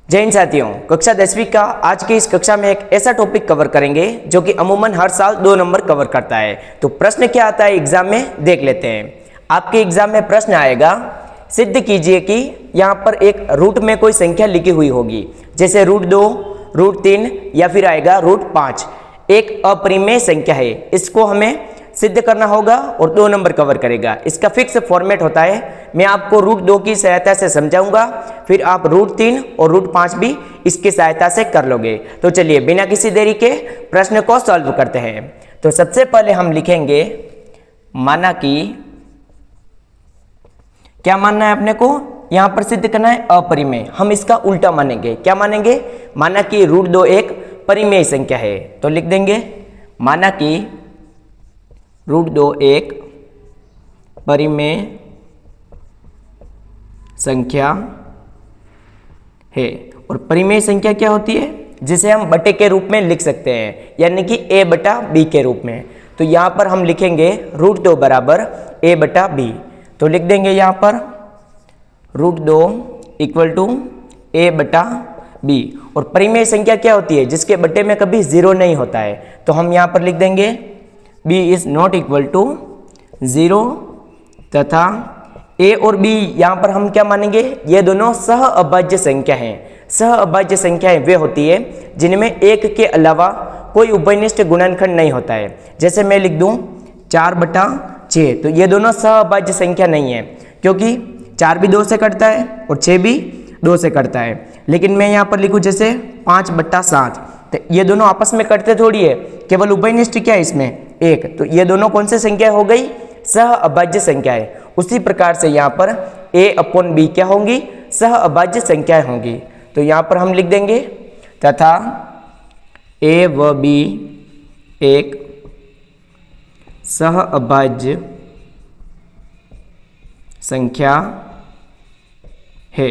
जय हिंद साथियों, कक्षा 10वीं का आज की इस कक्षा में एक ऐसा टॉपिक कवर करेंगे जो कि अमूमन हर साल 2 नंबर कवर करता है। तो प्रश्न क्या आता है एग्जाम में देख लेते हैं। आपके एग्जाम में प्रश्न आएगा, सिद्ध कीजिए कि यहाँ पर एक रूट में कोई संख्या लिखी हुई होगी, जैसे √2, √3 या फिर आएगा √5। एक अपरिमेय संख्या है, इसको हमें सिद्ध करना होगा और 2 नंबर कवर करेगा। इसका फिक्स फॉर्मेट होता है, मैं आपको √2 की सहायता से समझाऊंगा, फिर आप √3 और √5 भी इसकी सहायता से कर लोगे। तो चलिए बिना किसी देरी के प्रश्न को सॉल्व करते हैं। तो सबसे पहले हम लिखेंगे, माना कि क्या मानना है अपने को, यहां पर सिद्ध करना है अपरिमेय। हम इसका उल्टा मानेंगे, क्या मानेंगे, माना कि √2 एक परिमेय संख्या है। तो लिख देंगे, माना कि √2 एक परिमेय संख्या है। और परिमेय संख्या क्या होती है, जिसे हम बटे के रूप में लिख सकते हैं, यानी कि a/b के रूप में। तो यहाँ पर हम लिखेंगे √2 बराबर a/b। तो लिख देंगे यहाँ पर √2 = a/b। और परिमेय संख्या क्या होती है, जिसके बटे में कभी 0 नहीं होता है। तो हम यहाँ पर लिख देंगे b is not equal to 0 तथा a और b यहाँ पर हम क्या मानेंगे, ये दोनों सह अभाज्य संख्या हैं। सह अभाज्य संख्याएं वे होती है जिनमें एक के अलावा कोई उभयनिष्ठ गुणनखंड नहीं होता है। जैसे मैं लिख दूं 4/6, तो ये दोनों सह अभाज्य संख्या नहीं है, क्योंकि 4 भी 2 से कटता है और 6 भी 2 से कटता है। लेकिन मैं यहाँ पर लिखूँ जैसे 5/7, तो ये दोनों आपस में कटते थोड़ी है, केवल उभयनिष्ठ क्या है इसमें, 1। तो ये दोनों कौन सी संख्या हो गई, सह अभाज्य संख्या है। उसी प्रकार से यहाँ पर a/b क्या होंगी, सह अभाज्य संख्याएं होंगी। तो यहाँ पर हम लिख देंगे तथा a व b एक सह अभाज्य संख्या है।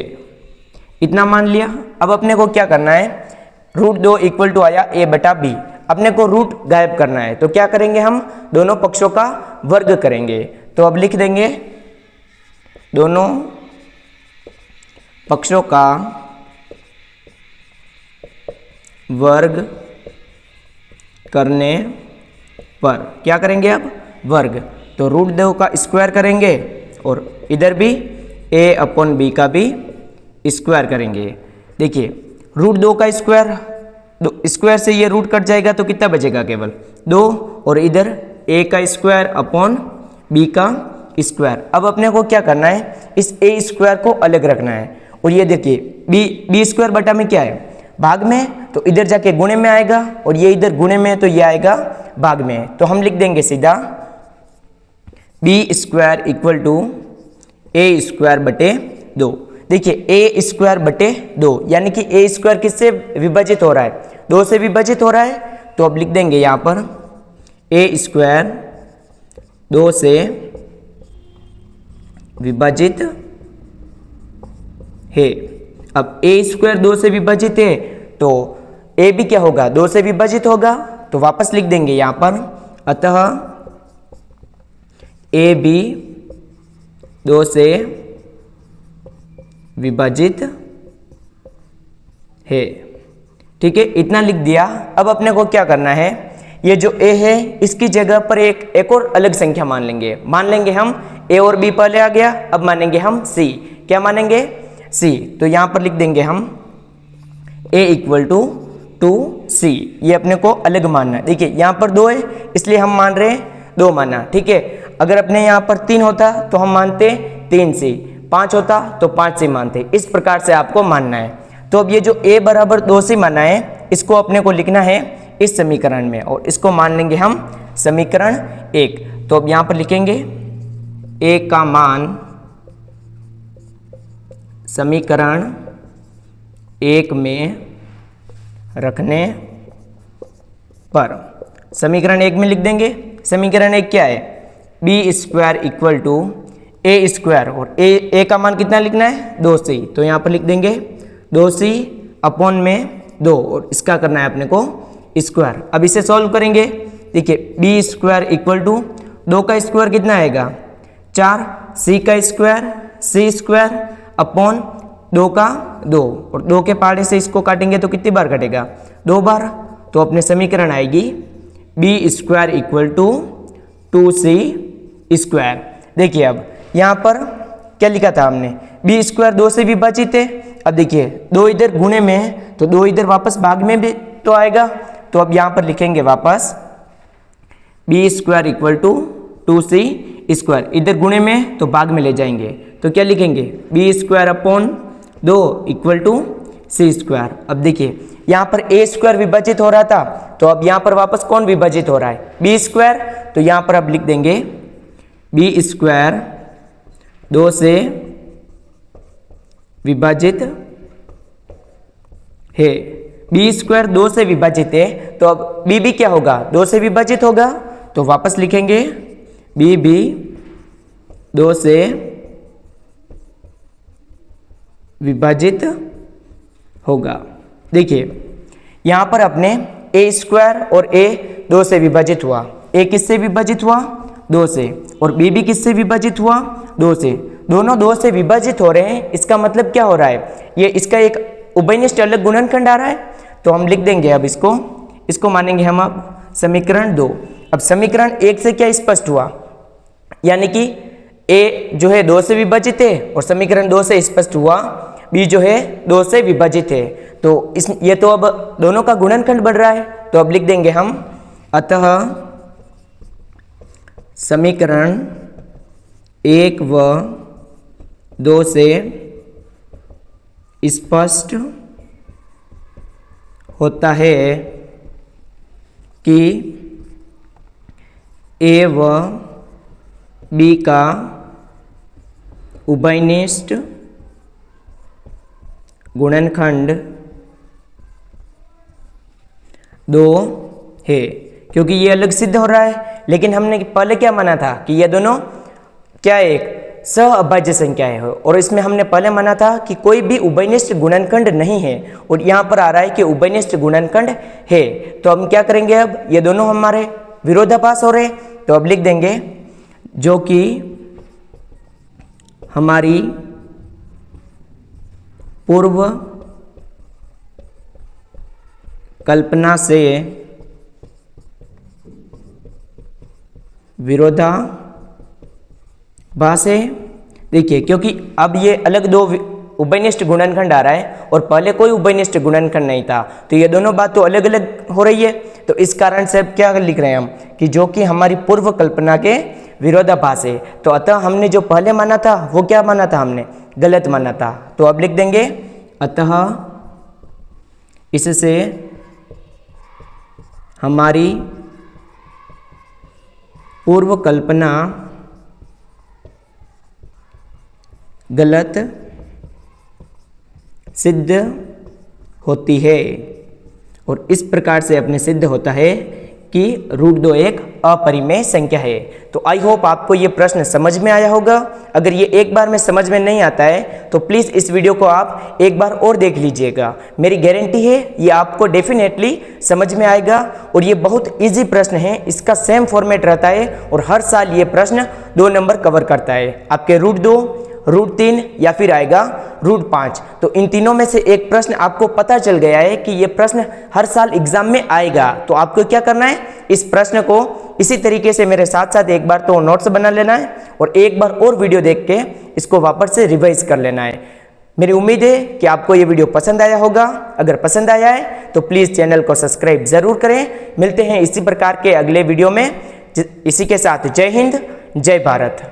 इतना मान लिया। अब अपने को क्या करना है, √2 इक्वल टू आया a/b, अपने को रूट गायब करना है। तो क्या करेंगे, हम दोनों पक्षों का वर्ग करेंगे। तो अब लिख देंगे दोनों पक्षों का वर्ग करने पर क्या करेंगे, अब वर्ग। तो √2 का स्क्वायर करेंगे और इधर भी a/b का भी स्क्वायर करेंगे। देखिए √2 का स्क्वायर से ये रूट कट जाएगा, तो कितना बचेगा, केवल 2, और इधर a का स्क्वायर अपॉन b का स्क्वायर। अब अपने को क्या करना है, इस a स्क्वायर को अलग रखना है। और ये देखिए b स्क्वायर बटा में क्या है, भाग में, तो इधर जाके गुणे में आएगा, और ये इधर गुणे में, तो ये आएगा भाग में। तो हम लिख देंगे सीधा b square equal to a square बटे 2। देखिए a स्क्वायर बटे 2, यानी कि a स्क्वायर किससे विभाजित हो रहा है, 2 से विभाजित हो रहा है। तो अब लिख देंगे यहाँ पर a स्क्वायर 2 से विभाजित है। अब a स्क्वायर 2 से विभाजित है, तो a भी क्या होगा, 2 से विभाजित होगा। तो वापस लिख देंगे यहाँ पर, अतः a भी 2 से विभाजित है। ठीक है, इतना लिख दिया। अब अपने को क्या करना है, ये जो a है इसकी जगह पर एक और अलग संख्या मान लेंगे हम a और b पहले आ गया, अब मानेंगे हम c। क्या मानेंगे, c। तो यहां पर लिख देंगे हम a = 2c। ये अपने को अलग मानना है। देखिए यहां पर 2 है, इसलिए हम मान रहे हैं 2 माना। ठीक है, अगर अपने यहां पर 3 होता तो हम मानते 3c, 5 होता तो 5c मानते। इस प्रकार से आपको मानना है। तो अब ये जो a बराबर 2c माना है, इसको अपने को लिखना है इस समीकरण में, और इसको मान लेंगे हम समीकरण 1। तो अब यहाँ पर लिखेंगे a का मान समीकरण 1 में रखने पर, समीकरण 1 में लिख देंगे। समीकरण 1 क्या है, b square equal to a square, और a का मान कितना लिखना है, 2c। तो यहाँ पर लिख देंगे 2c अपॉन में 2, और इसका करना है अपने को स्क्वायर। अब इसे सॉल्व करेंगे। देखिए b स्क्वायर इक्वल टू 2 का स्क्वायर कितना आएगा, 4, c का स्क्वायर, c स्क्वायर अपॉन 2 का 2, और 2 के पहाड़े से इसको काटेंगे तो कितनी बार कटेगा? 2 बार। तो अपने समीकरण आएगी b square equal to 2c square. देखिए अब यहाँ पर क्या लिखा था हमने, b स्क्वायर 2 से विभाजित है। अब देखिए 2 इधर गुणे में है तो 2 इधर वापस भाग में भी तो आएगा। तो अब यहाँ पर लिखेंगे वापस b square equal to 2c square, इधर गुणे में तो भाग में ले जाएंगे तो क्या लिखेंगे b square upon 2 equal to c square. अब देखिए यहाँ पर a स्क्वायर विभाजित हो रहा था तो अब यहाँ पर वापस कौन विभाजित हो रहा है? b square. तो यहाँ पर अब लिख देंगे b स्क्वायर 2 से विभाजित है। b स्क्वायर 2 से विभाजित है तो अब b भी क्या होगा? 2 से विभाजित होगा। तो वापस लिखेंगे b भी 2 से विभाजित होगा। देखिए यहाँ पर अपने a स्क्वायर और a 2 से विभाजित हुआ, a किससे विभाजित हुआ? 2 से, और b भी किससे विभाजित हुआ? 2 से। दोनों 2 से विभाजित हो रहे हैं, इसका मतलब क्या हो रहा है? ये इसका एक उभयनिष्ठ अलग गुणनखंड आ रहा है। तो हम लिख देंगे अब इसको मानेंगे हम अब समीकरण 2। अब समीकरण 1 से क्या स्पष्ट हुआ, यानी कि a जो है 2 से विभाजित है, और समीकरण 2 से स्पष्ट हुआ b जो है 2 से विभाजित है। तो ये तो अब दोनों का गुणनखंड बढ़ रहा है। तो अब लिख देंगे हम अतः समीकरण 1 व 2 से स्पष्ट होता है कि a व b का उभयनिष्ठ गुणनखंड 2 है, क्योंकि ये अलग सिद्ध हो रहा है। लेकिन हमने पहले क्या माना था कि ये दोनों क्या एक सहअभाज्य संख्या है, और इसमें हमने पहले माना था कि कोई भी उभयनिष्ठ गुणनखंड नहीं है, और यहाँ पर आ रहा है कि उभयनिष्ठ गुणनखंड है। तो हम क्या करेंगे, अब ये दोनों हमारे विरोधाभास हो रहे, तो अब लिख देंगे जो कि हमारी पूर्व कल्पना से विरोधाभास है। देखिए क्योंकि अब ये अलग 2 उभयनिष्ठ गुणनखंड आ रहा है और पहले कोई उभयनिष्ठ गुणनखंड नहीं था, तो ये दोनों बात तो अलग अलग हो रही है। तो इस कारण से अब क्या लिख रहे हैं हम कि जो कि हमारी पूर्व कल्पना के विरोधाभास है। तो अतः हमने जो पहले माना था वो क्या माना था, हमने गलत माना था। तो अब लिख देंगे अतः इससे हमारी पूर्व कल्पना गलत सिद्ध होती है, और इस प्रकार से अपने सिद्ध होता है कि √2 एक अपरिमेय संख्या है। तो आई होप आपको ये प्रश्न समझ में आया होगा। अगर ये एक बार में समझ में नहीं आता है तो प्लीज़ इस वीडियो को आप एक बार और देख लीजिएगा। मेरी गारंटी है ये आपको डेफिनेटली समझ में आएगा, और ये बहुत इजी प्रश्न है, इसका सेम फॉर्मेट रहता है, और हर साल ये प्रश्न 2 नंबर कवर करता है। आपके √2, √3 या फिर आएगा √5। तो इन तीनों में से एक प्रश्न आपको पता चल गया है कि ये प्रश्न हर साल एग्जाम में आएगा। तो आपको क्या करना है, इस प्रश्न को इसी तरीके से मेरे साथ साथ एक बार तो नोट्स बना लेना है, और एक बार और वीडियो देख के इसको वापस से रिवाइज कर लेना है। मेरी उम्मीद है कि आपको ये वीडियो पसंद आया होगा। अगर पसंद आया है तो प्लीज़ चैनल को सब्सक्राइब ज़रूर करें। मिलते हैं इसी प्रकार के अगले वीडियो में। इसी के साथ जय हिंद, जय भारत।